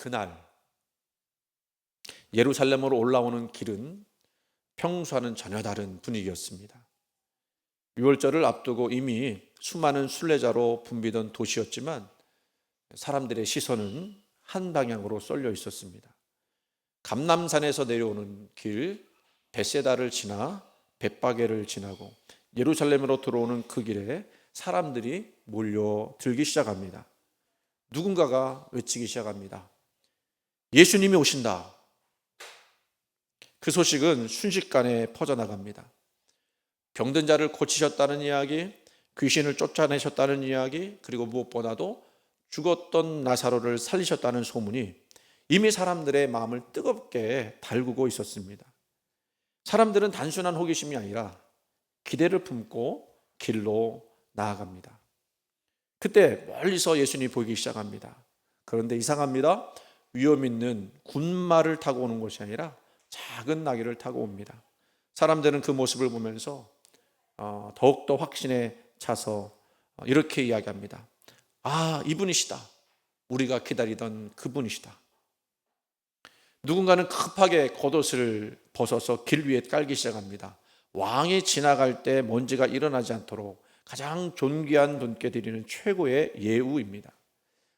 그날 예루살렘으로 올라오는 길은 평소와는 전혀 다른 분위기였습니다. 유월절을 앞두고 이미 수많은 순례자로 붐비던 도시였지만 사람들의 시선은 한 방향으로 쏠려 있었습니다. 감람산에서 내려오는 길 벳세다를 지나 벳바게를 지나고 예루살렘으로 들어오는 그 길에 사람들이 몰려들기 시작합니다. 누군가가 외치기 시작합니다. 예수님이 오신다. 그 소식은 순식간에 퍼져나갑니다. 병든 자를 고치셨다는 이야기, 귀신을 쫓아내셨다는 이야기, 그리고 무엇보다도 죽었던 나사로를 살리셨다는 소문이 이미 사람들의 마음을 뜨겁게 달구고 있었습니다. 사람들은 단순한 호기심이 아니라 기대를 품고 길로 나아갑니다. 그때 멀리서 예수님이 보이기 시작합니다. 그런데 이상합니다. 위험 있는 군마를 타고 오는 것이 아니라 작은 나귀를 타고 옵니다. 사람들은 그 모습을 보면서 더욱더 확신에 차서 이렇게 이야기합니다. 아, 이분이시다. 우리가 기다리던 그분이시다. 누군가는 급하게 겉옷을 벗어서 길 위에 깔기 시작합니다. 왕이 지나갈 때 먼지가 일어나지 않도록 가장 존귀한 분께 드리는 최고의 예우입니다.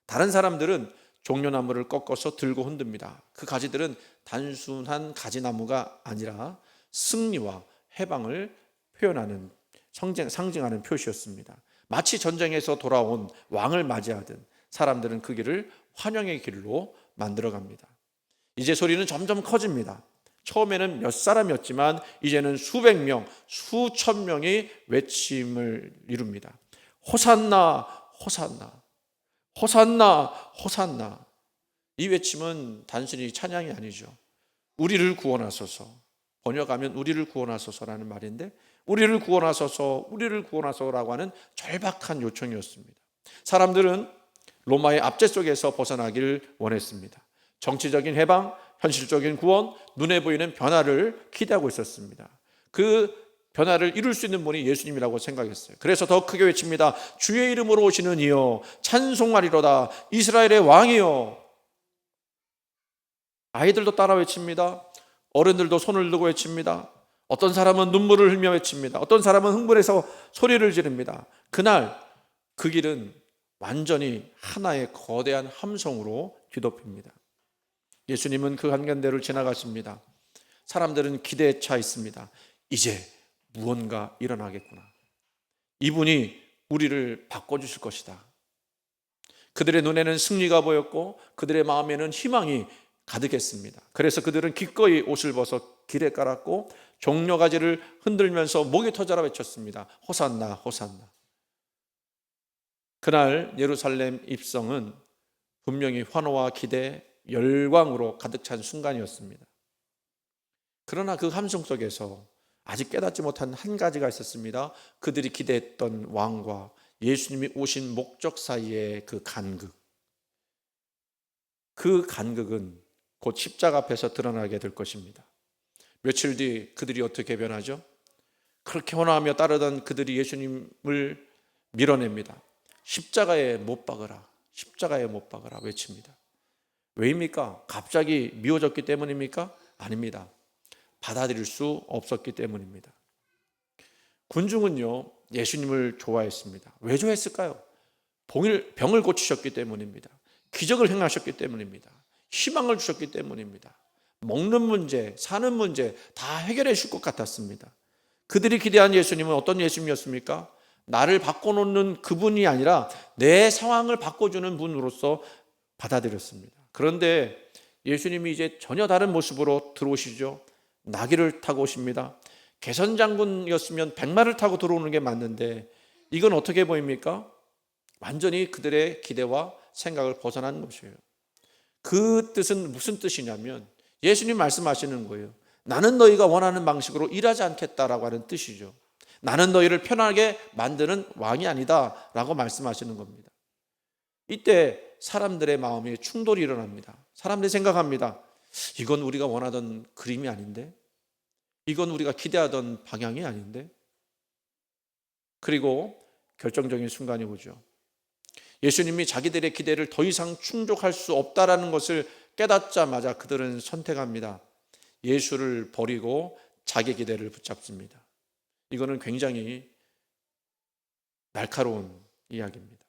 다른 사람들은 종려나무를 꺾어서 들고 흔듭니다. 그 가지들은 단순한 가지나무가 아니라 승리와 해방을 표현하는 상징하는 표시였습니다. 마치 전쟁에서 돌아온 왕을 맞이하듯 사람들은 그 길을 환영의 길로 만들어갑니다. 이제 소리는 점점 커집니다. 처음에는 몇 사람이었지만 이제는 수백 명, 수천 명이 외침을 이룹니다. 호산나, 호산나, 호산나, 호산나. 이 외침은 단순히 찬양이 아니죠. 우리를 구원하소서. 번역하면 우리를 구원하소서라는 말인데 우리를 구원하소서, 우리를 구원하소서라고 하는 절박한 요청이었습니다. 사람들은 로마의 압제 속에서 벗어나길 원했습니다. 정치적인 해방, 현실적인 구원, 눈에 보이는 변화를 기대하고 있었습니다. 그 변화를 이룰 수 있는 분이 예수님이라고 생각했어요. 그래서 더 크게 외칩니다. 주의 이름으로 오시는 이여 찬송하리로다. 이스라엘의 왕이여. 아이들도 따라 외칩니다. 어른들도 손을 들고 외칩니다. 어떤 사람은 눈물을 흘며 외칩니다. 어떤 사람은 흥분해서 소리를 지릅니다. 그날 그 길은 완전히 하나의 거대한 함성으로 뒤덮입니다. 예수님은 그 한간대를 지나가십니다. 사람들은 기대에 차 있습니다. 이제 무언가 일어나겠구나. 이분이 우리를 바꿔주실 것이다. 그들의 눈에는 승리가 보였고 그들의 마음에는 희망이 가득했습니다. 그래서 그들은 기꺼이 옷을 벗어 길에 깔았고 종려가지를 흔들면서 목이 터져라 외쳤습니다. 호산나, 호산나. 그날 예루살렘 입성은 분명히 환호와 기대, 열광으로 가득 찬 순간이었습니다. 그러나 그 함성 속에서 아직 깨닫지 못한 한 가지가 있었습니다. 그들이 기대했던 왕과 예수님이 오신 목적 사이의 그 간극. 그 간극은 곧 십자가 앞에서 드러나게 될 것입니다. 며칠 뒤 그들이 어떻게 변하죠? 그렇게 원하며 따르던 그들이 예수님을 밀어냅니다. 십자가에 못 박으라, 십자가에 못 박으라 외칩니다. 왜입니까? 갑자기 미워졌기 때문입니까? 아닙니다. 받아들일 수 없었기 때문입니다. 군중은요, 예수님을 좋아했습니다. 왜 좋아했을까요? 병을 고치셨기 때문입니다. 기적을 행하셨기 때문입니다. 희망을 주셨기 때문입니다. 먹는 문제, 사는 문제 다 해결해 주실 것 같았습니다. 그들이 기대한 예수님은 어떤 예수님이었습니까? 나를 바꿔놓는 그분이 아니라 내 상황을 바꿔주는 분으로서 받아들였습니다. 그런데 예수님이 이제 전혀 다른 모습으로 들어오시죠. 나귀를 타고 오십니다. 개선장군이었으면 백마를 타고 들어오는 게 맞는데 이건 어떻게 보입니까? 완전히 그들의 기대와 생각을 벗어난 것이에요. 그 뜻은 무슨 뜻이냐면 예수님 말씀하시는 거예요. 나는 너희가 원하는 방식으로 일하지 않겠다라고 하는 뜻이죠. 나는 너희를 편하게 만드는 왕이 아니다 라고 말씀하시는 겁니다. 이때 사람들의 마음에 충돌이 일어납니다. 사람들이 생각합니다. 이건 우리가 원하던 그림이 아닌데, 이건 우리가 기대하던 방향이 아닌데. 그리고 결정적인 순간이 오죠. 예수님이 자기들의 기대를 더 이상 충족할 수 없다라는 것을 깨닫자마자 그들은 선택합니다. 예수를 버리고 자기 기대를 붙잡습니다. 이거는 굉장히 날카로운 이야기입니다.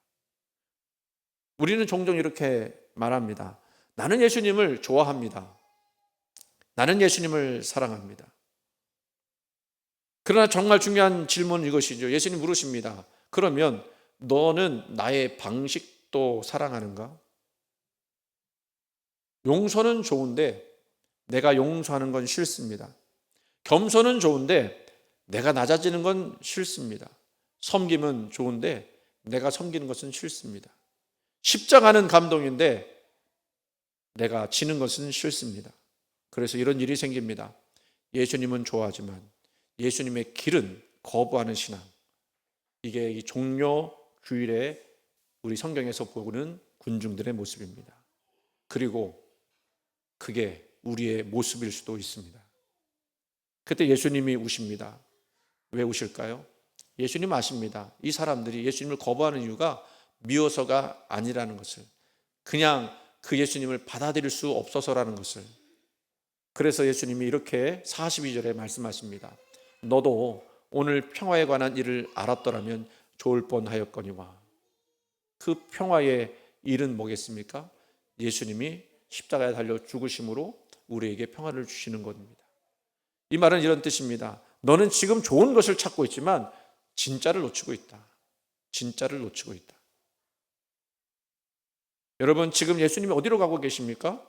우리는 종종 이렇게 말합니다. 나는 예수님을 좋아합니다. 나는 예수님을 사랑합니다. 그러나 정말 중요한 질문은 이것이죠. 예수님 물으십니다. 그러면 너는 나의 방식도 사랑하는가? 용서는 좋은데 내가 용서하는 건 싫습니다. 겸손은 좋은데 내가 낮아지는 건 싫습니다. 섬김은 좋은데 내가 섬기는 것은 싫습니다. 십자가는 감동인데 내가 지는 것은 싫습니다. 그래서 이런 일이 생깁니다. 예수님은 좋아하지만 예수님의 길은 거부하는 신앙. 이게 이 종려 주일에 우리 성경에서 보는 군중들의 모습입니다. 그리고 그게 우리의 모습일 수도 있습니다. 그때 예수님이 우십니다. 왜 우실까요? 예수님 아십니다. 이 사람들이 예수님을 거부하는 이유가 미워서가 아니라는 것을, 그냥 그 예수님을 받아들일 수 없어서라는 것을. 그래서 예수님이 이렇게 42절에 말씀하십니다. 너도 오늘 평화에 관한 일을 알았더라면 좋을 뻔하였거니와. 그 평화의 일은 뭐겠습니까? 예수님이 십자가에 달려 죽으심으로 우리에게 평화를 주시는 겁니다. 이 말은 이런 뜻입니다. 너는 지금 좋은 것을 찾고 있지만 진짜를 놓치고 있다. 진짜를 놓치고 있다. 여러분, 지금 예수님이 어디로 가고 계십니까?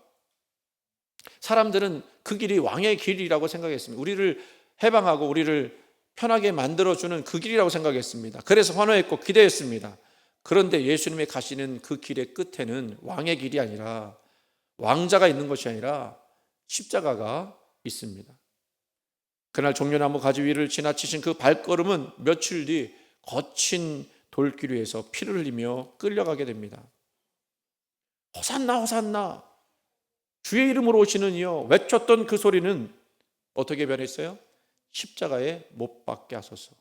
사람들은 그 길이 왕의 길이라고 생각했습니다. 우리를 해방하고 우리를 편하게 만들어주는 그 길이라고 생각했습니다. 그래서 환호했고 기대했습니다. 그런데 예수님이 가시는 그 길의 끝에는 왕의 길이 아니라, 왕자가 있는 것이 아니라 십자가가 있습니다. 그날 종려나무 가지 위를 지나치신 그 발걸음은 며칠 뒤 거친 돌길 위에서 피를 흘리며 끌려가게 됩니다. 호산나 호산나 주의 이름으로 오시는 이여 외쳤던 그 소리는 어떻게 변했어요? 십자가에 못 박게 하소서.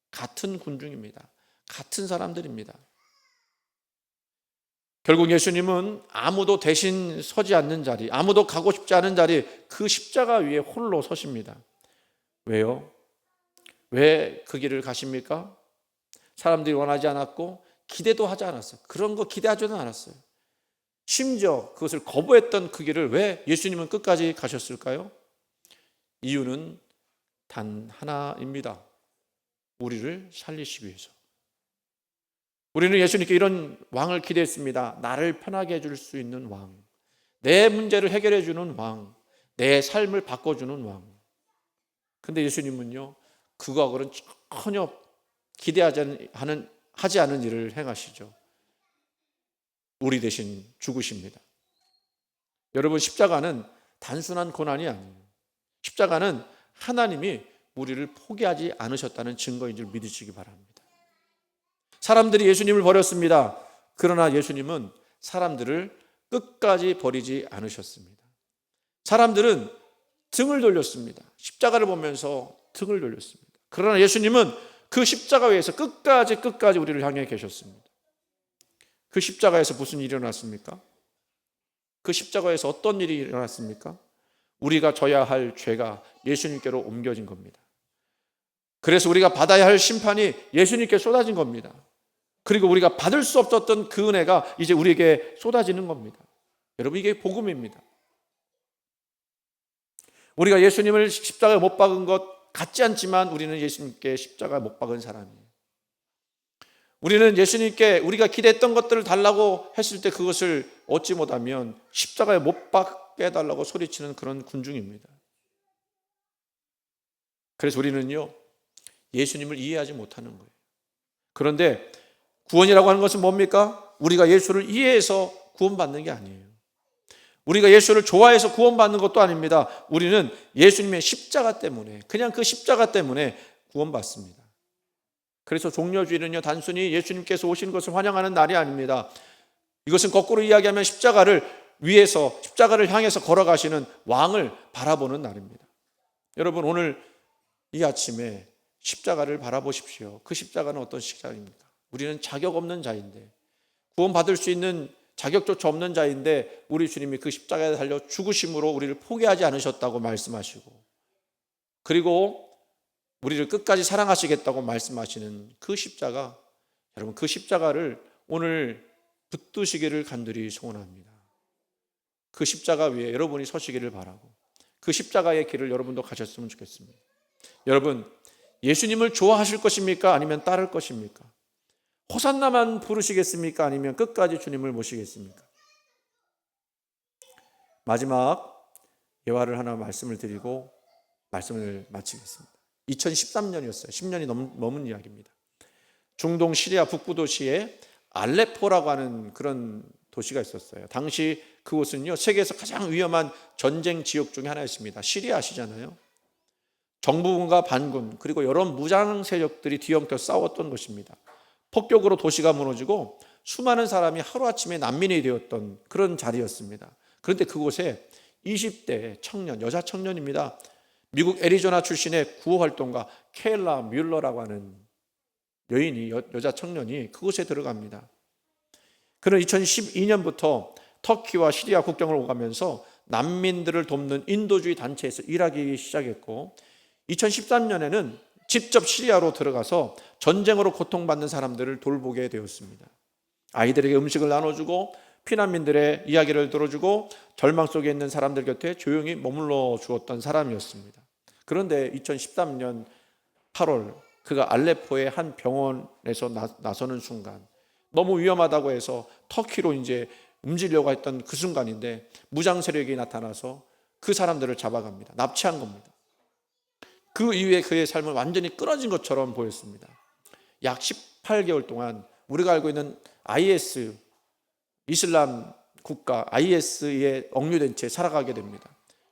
같은 군중입니다. 같은 사람들입니다. 결국 예수님은 아무도 대신 서지 않는 자리, 아무도 가고 싶지 않은 자리, 그 십자가 위에 홀로 서십니다. 왜요? 왜 그 길을 가십니까? 사람들이 원하지 않았고 기대도 하지 않았어요. 그런 거 기대하지도 않았어요. 심지어 그것을 거부했던 그 길을 왜 예수님은 끝까지 가셨을까요? 이유는 단 하나입니다. 우리를 살리시기 위해서. 우리는 예수님께 이런 왕을 기대했습니다. 나를 편하게 해줄 수 있는 왕, 내 문제를 해결해 주는 왕, 내 삶을 바꿔주는 왕. 근데 예수님은요, 그거하고는 전혀 기대하지 않은 일을 행하시죠. 우리 대신 죽으십니다. 여러분, 십자가는 단순한 고난이 아니에요. 십자가는 하나님이 우리를 포기하지 않으셨다는 증거인 줄 믿으시기 바랍니다. 사람들이 예수님을 버렸습니다. 그러나 예수님은 사람들을 끝까지 버리지 않으셨습니다. 사람들은 등을 돌렸습니다. 십자가를 보면서 등을 돌렸습니다. 그러나 예수님은 그 십자가 위에서 끝까지 우리를 향해 계셨습니다. 그 십자가에서 무슨 일이 일어났습니까? 그 십자가에서 어떤 일이 일어났습니까? 우리가 져야 할 죄가 예수님께로 옮겨진 겁니다. 그래서 우리가 받아야 할 심판이 예수님께 쏟아진 겁니다. 그리고 우리가 받을 수 없었던 그 은혜가 이제 우리에게 쏟아지는 겁니다. 여러분, 이게 복음입니다. 우리가 예수님을 십자가에 못 박은 것 같지 않지만 우리는 예수님께 십자가에 못 박은 사람이에요. 우리는 예수님께 우리가 기대했던 것들을 달라고 했을 때 그것을 얻지 못하면 십자가에 못 박게 해달라고 소리치는 그런 군중입니다. 그래서 우리는요, 예수님을 이해하지 못하는 거예요. 그런데 구원이라고 하는 것은 뭡니까? 우리가 예수를 이해해서 구원받는 게 아니에요. 우리가 예수를 좋아해서 구원받는 것도 아닙니다. 우리는 예수님의 십자가 때문에, 그냥 그 십자가 때문에 구원받습니다. 그래서 종려주일은요, 단순히 예수님께서 오신 것을 환영하는 날이 아닙니다. 이것은 거꾸로 이야기하면 십자가를 위해서, 십자가를 향해서 걸어가시는 왕을 바라보는 날입니다. 여러분, 오늘 이 아침에 십자가를 바라보십시오. 그 십자가는 어떤 십자가입니까? 우리는 자격 없는 자인데, 구원받을 수 있는 자격조차 없는 자인데 우리 주님이 그 십자가에 달려 죽으심으로 우리를 포기하지 않으셨다고 말씀하시고, 그리고 우리를 끝까지 사랑하시겠다고 말씀하시는 그 십자가, 여러분 그 십자가를 오늘 붙드시기를 간절히 소원합니다. 그 십자가 위에 여러분이 서시기를 바라고 그 십자가의 길을 여러분도 가셨으면 좋겠습니다. 여러분, 예수님을 좋아하실 것입니까? 아니면 따를 것입니까? 호산나만 부르시겠습니까? 아니면 끝까지 주님을 모시겠습니까? 마지막 예화를 하나 말씀을 드리고 말씀을 마치겠습니다. 2013년이었어요. 10년이 넘은 이야기입니다. 중동 시리아 북부 도시에 알레포라고 하는 그런 도시가 있었어요. 당시 그곳은요, 세계에서 가장 위험한 전쟁 지역 중에 하나였습니다. 시리아 아시잖아요. 정부군과 반군 그리고 여러 무장 세력들이 뒤엉켜 싸웠던 곳입니다. 폭격으로 도시가 무너지고 수많은 사람이 하루아침에 난민이 되었던 그런 자리였습니다. 그런데 그곳에 20대 청년, 여자 청년입니다. 미국 애리조나 출신의 구호활동가 케일라 뮬러라고 하는 여인이, 여자 청년이 그곳에 들어갑니다. 그는 2012년부터 터키와 시리아 국경을 오가면서 난민들을 돕는 인도주의 단체에서 일하기 시작했고, 2013년에는 직접 시리아로 들어가서 전쟁으로 고통받는 사람들을 돌보게 되었습니다. 아이들에게 음식을 나눠주고 피난민들의 이야기를 들어주고 절망 속에 있는 사람들 곁에 조용히 머물러 주었던 사람이었습니다. 그런데 2013년 8월 그가 알레포의 한 병원에서 나서는 순간, 너무 위험하다고 해서 터키로 이제 움직이려고 했던 그 순간인데 무장 세력이 나타나서 그 사람들을 잡아갑니다. 납치한 겁니다. 그 이후에 그의 삶은 완전히 끊어진 것처럼 보였습니다. 약 18개월 동안 우리가 알고 있는 IS, 이슬람 국가 IS에 억류된 채 살아가게 됩니다.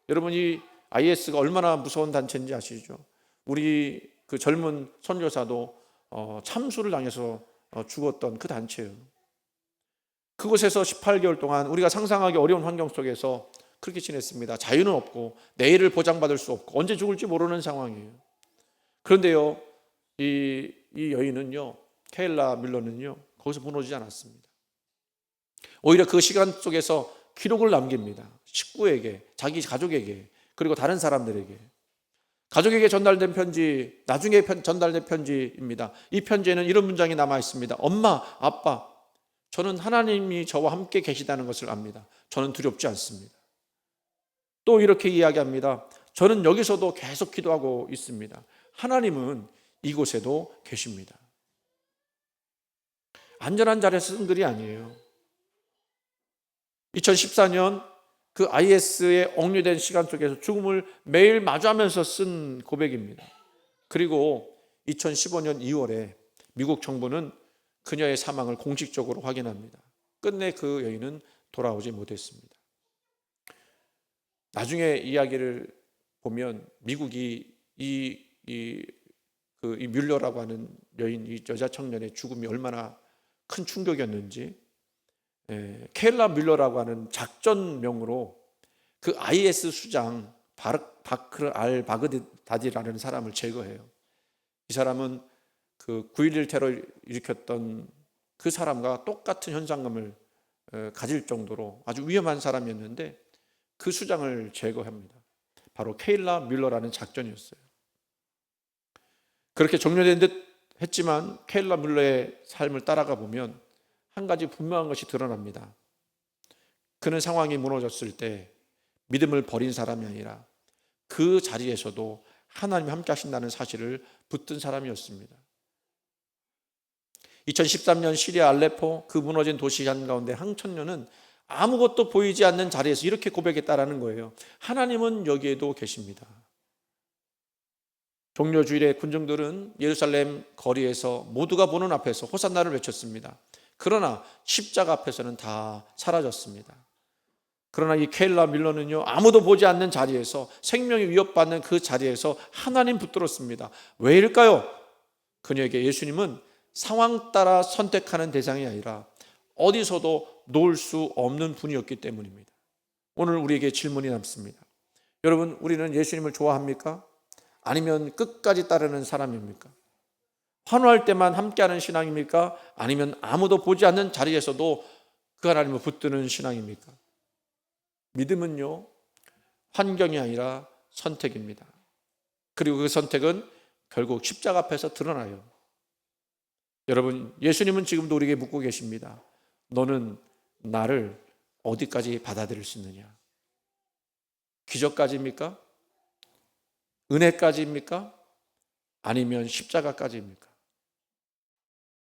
여러분이 IS가 얼마나 무서운 단체인지 아시죠? 우리 그 젊은 선교사도 참수를 당해서 죽었던 그 단체예요. 그곳에서 18개월 동안 우리가 상상하기 어려운 환경 속에서 그렇게 지냈습니다. 자유는 없고 내일을 보장받을 수 없고 언제 죽을지 모르는 상황이에요. 그런데요, 이 여인은요, 케일라 밀러는요, 거기서 무너지지 않았습니다. 오히려 그 시간 속에서 기록을 남깁니다. 식구에게, 자기 가족에게, 그리고 다른 사람들에게. 가족에게 전달된 편지, 나중에 전달된 편지입니다. 이 편지에는 이런 문장이 남아 있습니다. 엄마, 아빠, 저는 하나님이 저와 함께 계시다는 것을 압니다. 저는 두렵지 않습니다. 또 이렇게 이야기합니다. 저는 여기서도 계속 기도하고 있습니다. 하나님은 이곳에도 계십니다. 안전한 자리에서 쓴 글이 아니에요. 2014년 그 IS에 억류된 시간 속에서 죽음을 매일 마주하면서 쓴 고백입니다. 그리고 2015년 2월에 미국 정부는 그녀의 사망을 공식적으로 확인합니다. 끝내 그 여인은 돌아오지 못했습니다. 나중에 이야기를 보면 미국이 이 뮬러라고 하는 여인, 이 여자 청년의 죽음이 얼마나 큰 충격이었는지, 케일라 뮬러라고 하는 작전명으로 그 IS 수장 바크르 알 바그다디라는 사람을 제거해요. 이 사람은 그 9.11 테러를 일으켰던 그 사람과 똑같은 현상금을 가질 정도로 아주 위험한 사람이었는데 그 수장을 제거합니다. 바로 케일라 뮬러라는 작전이었어요. 그렇게 종료된 듯 했지만 케일라 뮬러의 삶을 따라가 보면 한 가지 분명한 것이 드러납니다. 그는 상황이 무너졌을 때 믿음을 버린 사람이 아니라 그 자리에서도 하나님이 함께 하신다는 사실을 붙든 사람이었습니다. 2013년 시리아 알레포 그 무너진 도시 한가운데 한 청년은 아무것도 보이지 않는 자리에서 이렇게 고백했다라는 거예요. 하나님은 여기에도 계십니다. 종려 주일에 군중들은 예루살렘 거리에서 모두가 보는 앞에서 호산나를 외쳤습니다. 그러나 십자가 앞에서는 다 사라졌습니다. 그러나 이 케일라 밀러는요, 아무도 보지 않는 자리에서, 생명이 위협받는 그 자리에서 하나님 붙들었습니다. 왜일까요? 그녀에게 예수님은 상황 따라 선택하는 대상이 아니라 어디서도 놓을 수 없는 분이었기 때문입니다. 오늘 우리에게 질문이 남습니다. 여러분, 우리는 예수님을 좋아합니까? 아니면 끝까지 따르는 사람입니까? 환호할 때만 함께하는 신앙입니까? 아니면 아무도 보지 않는 자리에서도 그 하나님을 붙드는 신앙입니까? 믿음은요, 환경이 아니라 선택입니다. 그리고 그 선택은 결국 십자가 앞에서 드러나요. 여러분, 예수님은 지금도 우리에게 묻고 계십니다. 너는 나를 어디까지 받아들일 수 있느냐? 기적까지입니까? 은혜까지입니까? 아니면 십자가까지입니까?